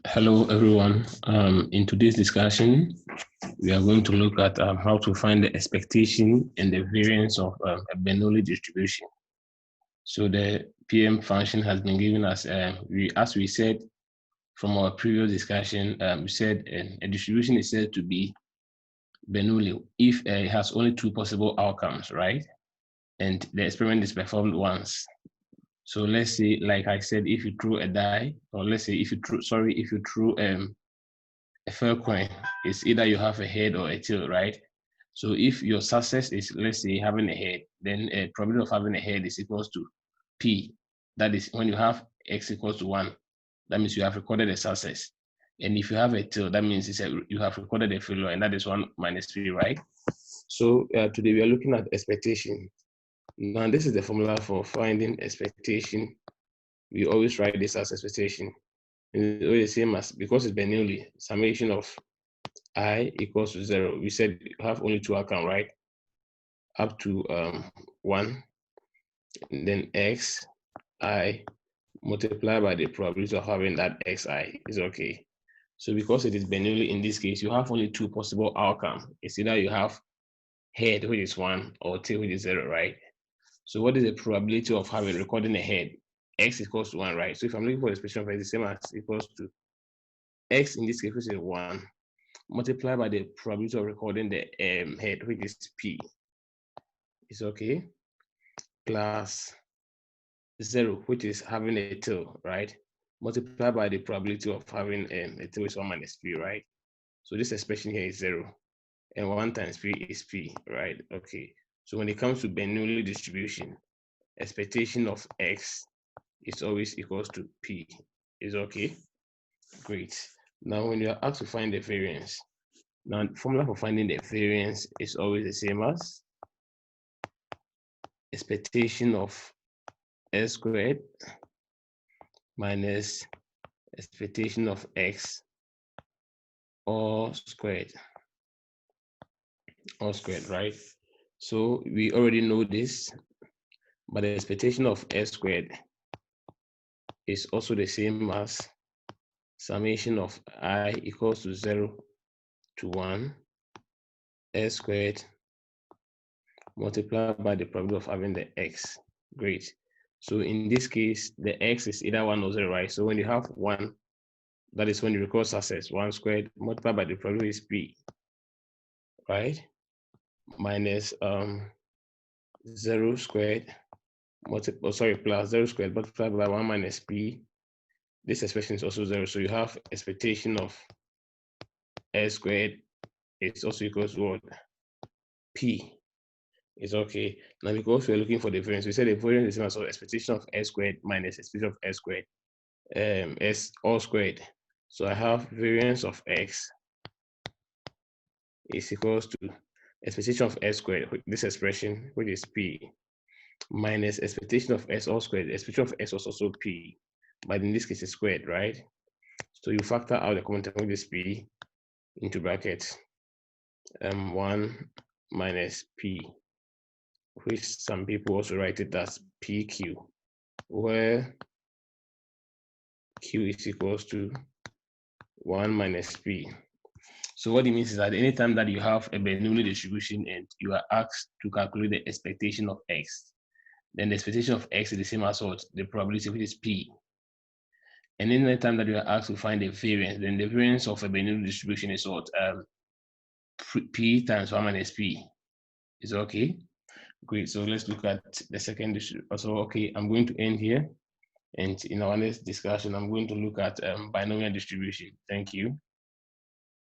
Hello, everyone. In today's discussion, we are going to look at how to find the expectation and the variance of a Bernoulli distribution. So the PM function has been given us, as we said from our previous discussion, we said a distribution is said to be Bernoulli if it has only two possible outcomes, right? And the experiment is performed once. So let's say, like I said, if you throw a die, or let's say if you throw a fair coin, it's either you have a head or a tail, right? So if your success is, let's say, having a head, then a probability of having a head is equals to P. That is when you have X equals to 1, that means you have recorded a success. And if you have a tail, that means you have recorded a failure, and that is 1 minus P, right? So today we are looking at expectation. Now this is the formula for finding expectation. We always write this as expectation. It's always the same as, because it's Bernoulli, summation of I equals to 0. We said you have only two outcomes, right? Up to 1, and then x I multiplied by the probability of having that xi is okay. So because it is Bernoulli in this case, you have only two possible outcomes. It's either you have head, which is 1, or tail, which is 0, right? So what is the probability of having recording a head? X equals to 1, right? So if I'm looking for the expression of x, the same as equals to x in this case, which is 1, multiplied by the probability of recording the head, which is P, is okay, plus 0, which is having a tail, right? Multiplied by the probability of having a tail is 1 minus P, right? So this expression here is 0, and 1 times P is P, right? Okay. So when it comes to Bernoulli distribution, expectation of X is always equals to P. Is okay? Great. Now when you are asked to find the variance, now the formula for finding the variance is always the same as expectation of S squared minus expectation of X all squared, right? So we already know this, but the expectation of S squared is also the same as summation of I equals to 0 to 1 S squared multiplied by the probability of having the X. Great. So in this case, the X is either 1 or 0, right? So when you have 1, that is when you record success, 1 squared multiplied by the probability is P, right? Minus 0 squared plus 0 squared multiplied by 1 minus P. This expression is also 0. So you have expectation of S squared is also equals to what? P. Is okay. Now because we're looking for the variance, we said the variance is the same as expectation of S squared minus expectation of S squared, S all squared. So I have variance of X is equals to expectation of S squared, this expression, which is P, minus expectation of S all squared. Expectation of S was also P, but in this case it's squared, right? So you factor out the common term, which is P, into brackets 1 minus P, which some people also write it as PQ, where Q is equals to 1 minus P. So what it means is that anytime that you have a Bernoulli distribution and you are asked to calculate the expectation of X, then the expectation of X is the same as what? The probability, which is P. And any time that you are asked to find the variance, then the variance of a Bernoulli distribution is what? P times 1 minus P. Is okay? Great. So let's look at the second distribution. So okay, I'm going to end here. And in our next discussion, I'm going to look at binomial distribution. Thank you.